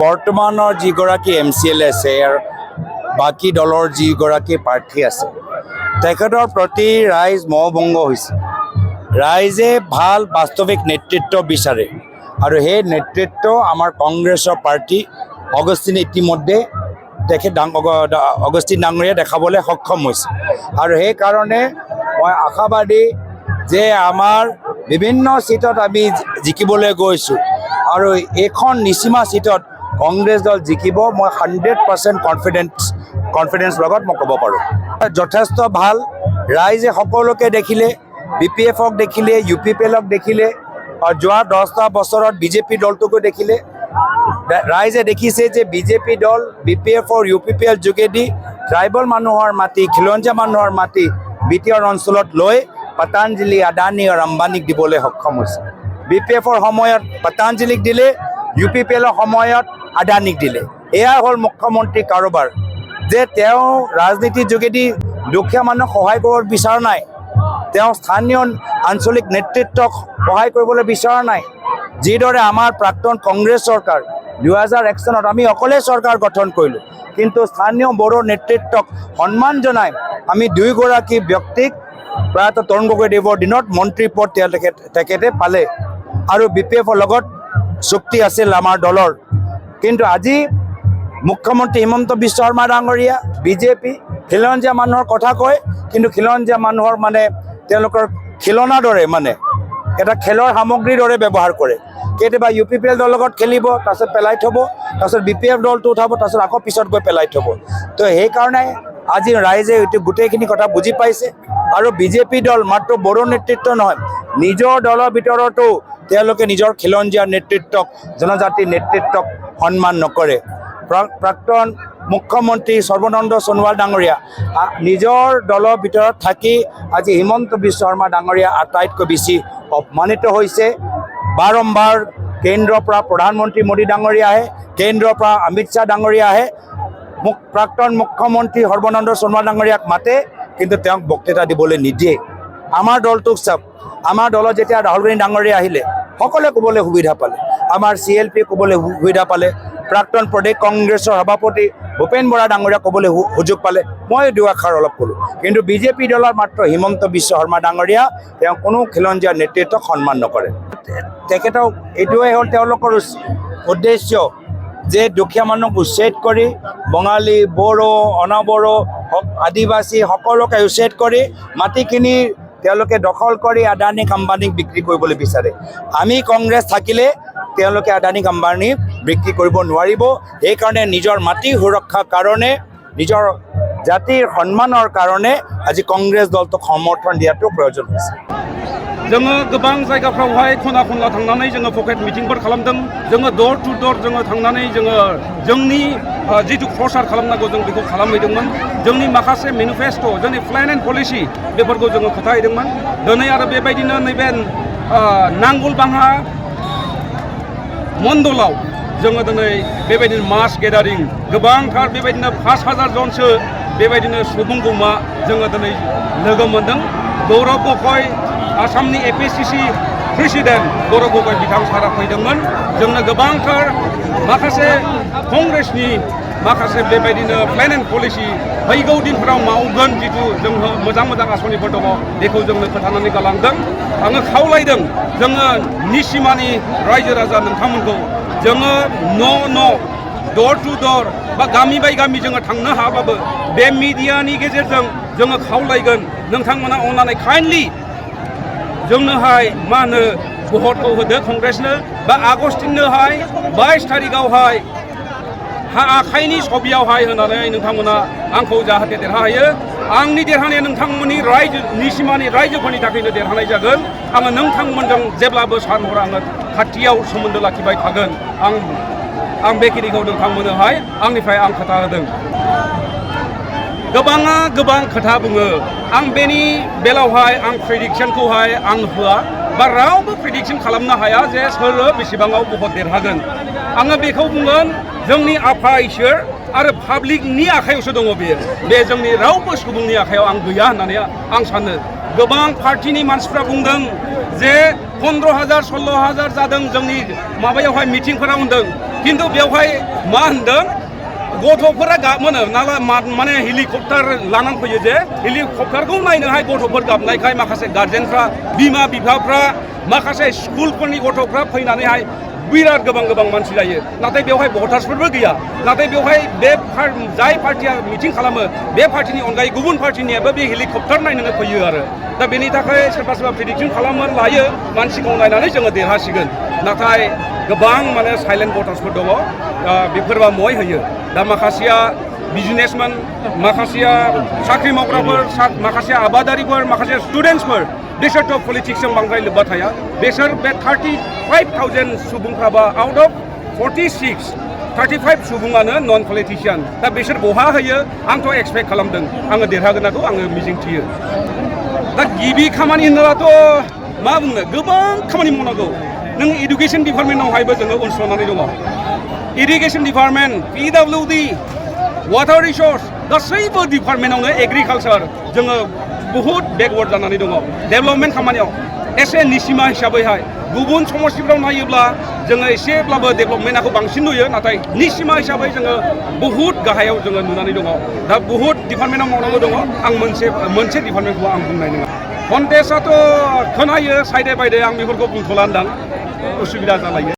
বৰ্তমানৰ যিগৰাকী MCL আছে আৰু বাকী দলৰ যিগৰাকী প্ৰাৰ্থী আছে তেখেতৰ প্ৰতি ৰাইজ মহভংগ হৈছে। ৰাইজে ভাল বাস্তৱিক নেতৃত্ব বিচাৰে আৰু সেই নেতৃত্ব আমাৰ কংগ্ৰেছৰ প্ৰাৰ্থী অগষ্টিন ইতিমধ্যে অগষ্টিন ডাঙৰীয়া দেখাবলৈ সক্ষম হৈছে আৰু সেইকাৰণে মই আশাবাদী যে আমাৰ বিভিন্ন সিটত আমি জিকিবলৈ গৈছোঁ আৰু এইখন নিচিমা সিটত কংগ্ৰেছ দল জিকিব। মই 100% কনফিডেন্স লগত মই ক'ব পাৰোঁ। যথেষ্ট ভাল ৰাইজে সকলোকে দেখিলে, BPF-ক দেখিলে, UPPL-ক দেখিলে আৰু যোৱা 10টা বছৰত BJP দলটোকো দেখিলে। ৰাইজে দেখিছে যে BJP দল BPF আৰু UPPL যোগেদি ট্ৰাইবেল মানুহৰ মাটি, খিলঞ্জীয়া মানুহৰ মাটি বিটিআৰ অঞ্চলত লৈ পতঞ্জলি, আদানী আৰু আম্বানীক দিবলৈ সক্ষম হৈছে। BPF-ৰ সময়ত পতঞ্জলিক দিলে, UPPL-ৰ সময়ত আদানীক দিলে। এয়া হ'ল মুখ্যমন্ত্ৰী কাৰোবাৰ যে তেওঁ ৰাজনীতিৰ যোগেদি দুখীয়া মানুহক সহায় কৰিব বিচৰা নাই, তেওঁ স্থানীয় আঞ্চলিক নেতৃত্বক সহায় কৰিবলৈ বিচৰা নাই। যিদৰে আমাৰ প্ৰাক্তন কংগ্ৰেছ চৰকাৰ 2001 চনত আমি অকলে চৰকাৰ গঠন কৰিলোঁ, কিন্তু স্থানীয় বড়ো নেতৃত্বক সন্মান জনাই আমি দুয়োগৰাকী ব্যক্তিক প্ৰায়ত তৰুণ গগৈদেৱৰ দিনত মন্ত্ৰী পদ তেখেতে পালে আৰু BPF-ৰ লগত চুক্তি আছিল আমাৰ দলৰ। কিন্তু আজি মুখ্যমন্ত্ৰী হিমন্ত বিশ্ব শৰ্মা ডাঙৰীয়া BJP খিলঞ্জীয়া মানুহৰ কথা কয়, কিন্তু খিলঞ্জীয়া মানুহৰ তেওঁলোকৰ খিলনাৰ দৰে এটা খেলৰ সামগ্ৰীৰ দৰে ব্যৱহাৰ কৰে। কেতিয়াবা UPPL দলৰ লগত খেলিব, তাৰপিছত পেলাই থ'ব, তাৰপিছত BPF দলটো উঠাব, তাৰপিছত আকৌ পিছত গৈ পেলাই থ'ব। তো সেইকাৰণে আজি ৰাইজে গোটেইখিনি কথা বুজি পাইছে আৰু BJP দল মাত্ৰ বড়ো নেতৃত্ব নহয়, নিজৰ দলৰ ভিতৰতো তেওঁলোকে নিজৰ খিলঞ্জীয়া নেতৃত্বক, জনজাতিৰ নেতৃত্বক সন্মান নকৰে। প্ৰাক্তন মুখ্যমন্ত্ৰী সৰ্বানন্দ সোণোৱাল ডাঙৰীয়া নিজৰ দলৰ ভিতৰত থাকি আজি হিমন্ত বিশ্ব শৰ্মা ডাঙৰীয়া আটাইতকৈ বেছি অপমানিত হৈছে। বাৰম্বাৰ কেন্দ্ৰৰ পৰা প্ৰধানমন্ত্ৰী মোদী ডাঙৰীয়া আহে, কেন্দ্ৰৰ পৰা অমিত শ্বাহ ডাঙৰীয়া আহে, প্ৰাক্তন মুখ্যমন্ত্ৰী সৰ্বানন্দ সোণোৱাল ডাঙৰীয়াক মাতে, কিন্তু তেওঁক বক্তৃতা দিবলৈ নিদিয়ে। আমাৰ দলটোক চাওক, আমাৰ দলত যেতিয়া ৰাহুল গান্ধী ডাঙৰীয়া আহিলে সকলোৱে ক'বলৈ সুবিধা পালে, আমাৰ CLP ক'বলৈ সুবিধা পালে, প্ৰাক্তন প্ৰদেশ কংগ্ৰেছৰ সভাপতি ভূপেন বৰা ডাঙৰীয়া ক'বলৈ সুযোগ পালে, মই দুআষাৰ অলপ ক'লোঁ। কিন্তু BJP দলৰ মাত্ৰ হিমন্ত বিশ্ব শৰ্মা ডাঙৰীয়া তেওঁ কোনো খিলঞ্জীয়া নেতৃত্বক সন্মান নকৰে। তেখেতক এইটোৱে হ'ল তেওঁলোকৰ উদ্দেশ্য যে দুখীয়া মানুহক উচ্ছেদ কৰি বঙালী, বড়ো, অনাবড়ো, আদিবাসী সকলোকে উচ্ছেদ কৰি মাটিখিনি তেওঁলোকে দখল কৰি আদানীক আম্বানীক বিক্ৰী কৰিবলৈ বিচাৰে। আমি কংগ্ৰেছ থাকিলে তেওঁলোকে আদানীক আম্বানীক বিক্ৰী কৰিব নোৱাৰিব। সেইকাৰণে নিজৰ মাটি সুৰক্ষাৰ কাৰণে, নিজৰ জাতিৰ সন্মানৰ কাৰণে আজি কংগ্ৰেছ দলটোক সমৰ্থন দিয়াটো প্ৰয়োজন হৈছে। जोङो गोबां जायगाफ्रावहाय खना खनला थांनानै जोङो पकेट मिटिंफोर खालामदों। जोङो डोर टु डोर जोङो थांनानै जोंनि जिथु प्रचार खालामनांगौ जों बेखौ खालामहैदोंमोन। जोंनि माखासे मेनिफेस्टो, जोंनि प्लेन एन्ड पलिसि बेफोरखौ जोङो खोन्थाहैदोंमोन। दिनै आरो बेबायदिनो नैबे नांगोलबांहा मण्डलाव जोङो दिनै बेबायदिनो मास गेदारिं गोबांथार बेबायदिनो 5000 जनसो बेबायदिनो सुबुं गौमा जोङो दिनै लोगो मोन्दों। गौरब गगৈ आसामनि APCC प्रेसिडेन्ट गौरब गगৈ बिथां सारा फैदोंमोन। जोंनो गोबांथार माखासे कंग्रेसनि माखासे बेबायदिनो प्लेन एन्ड पलिसि फैगौ दिनफोराव मावगोन, जिथु जोंहा मोजां मोजां आसनिफोर दङ बेखौ जोंनो खोन्थानानै गालांदों। आङो खावलायदों जोङो निसिमानि रायजो राजा नोंथांमोनखौ जोङो न' डोर टु डोर बा गामि बाय गामि जोङो थांनो हाबाबो बे मिडियानि गेजेरजों जोङो खावलायगोन नोंथांमोना अननानै काइन्डलि जोंनोहाय मा होनो भटखौ होदो कंग्रेसनो, बा आगस्टिननोहाय 22 तारिखआवहाय आखाइनि सबियावहाय होनानै नोंथांमोना आंखौ जाहाथे देरहायो। आंनि देरहानाया नोंथांमोननि रायजो निसिमानि रायजोफोरनि थाखायनो देरहानाय जागोन। आङो नोंथांमोनजों जेब्लाबो सान हर आङो खाथियाव सोमोन्दो लाखिबाय थागोन। आं बेखिनिखौ नोंथांमोननोहाय आंनिफ्राय आं खोथा होदों। गोबाङा गोबां खोथा बुङो, आं बेनि बेलायावहाय आं प्रेडिक्सनखौहाय आं होआ, बा रावबो प्रेडिक्सन खालामनो हाया जे सोरो बेसेबाङाव भट देरहागोन। आङो बेखौ बुंगोन जोंनि आफा इसोर आरो पाब्लिकनि आखायावसो दङ। बे जोंनि रावबो सुबुंनि आखायाव आं गैया होननानै आं सानो। गोबां पार्टिनि मानसिफ्रा बुंदों जे 15,000 16,000 जादों जोंनि माबायावहाय मिटिंफोराव होनदों खिन्थु बेवहाय मा होनदों गथ'फोरा गाबमोनो नाला माने हेलिकप्टार लानानै फैयो जे हेलिकप्टारखौ नायनोहाय गथ'फोर गाबनायखाय माखासे गार्जेनफ्रा बिमा बिफाफ्रा माखासे स्कुलफोरनि गथ'फ्रा फैनानैहाय बिराद गोबां मानसि जायो नाथाय बेवहाय भटार्सफोरबो गैया नाथाय बेवहाय बे जाय पार्टिया मिटिं खालामो बे पार्टिनि अनगायै गुबुन पार्टिनियाबो बे हेलिकप्टार नायनो फैयो आरो दा बेनि थाखाय सोरबा प्रेडिक्सन खालामो लायो मानसिखौ नायनानै जोङो देरहासिगोन नाथाय गोबां माने साइलेन्ट भटार्सफोर दङ बेफोरबा मय होयो दा माखासेया बिजनेसमेन माखासेया साख्रि मावग्राफोर माखासे आबादारिफोर माखासे स्टुडेन्टसफोर बिसोरथ' पलिटिक्सजों बांद्राय लोब्बा थाया बिसोर बे 35,000 सुबुंफ्राबा आउट अफ 35 सुबुङानो नन पलिटिशियान दा बिसोर बहा होयो आंथ' एक्सपेक्ट खालामदों आङो देरहागोनखौ आङो मिजिंथियो दा गिबि खामानि होनोब्लाथ' मा बुंनो गोबां खामानि मावनांगौ नों इडुकेसन डिपार्टमेन्टआवहायबो जोङो उनसंनानै दङ irrigation department PWD water resource गासैबो डिपार्टमेन्टआवनो एग्रिकालचार जोङो बहुत बेकवार्ड जानानै दङ डेभेलपमेन्ट खामानियाव एसे निसिमा हिसाबैहाय गुबुन समस्तिफ्राव नायोब्ला जोङो एसेब्लाबो डेभेलपमेन्टखौ बांसिन नुयो नाथाय निसिमा हिसाबै जोङो बहुत गाहायाव जोङो नुनानै दङ दा बहुत डिपार्टमेन्टआव मावनांगौ दङ आं मोनसे डिपार्टमेन्टखौ आं बुंनाय नङा कन्टेस्टआथ' खोनायो साइडे बायदे आं बेफोरखौ बुंथ'ला होनदां उसुबिदा जालायो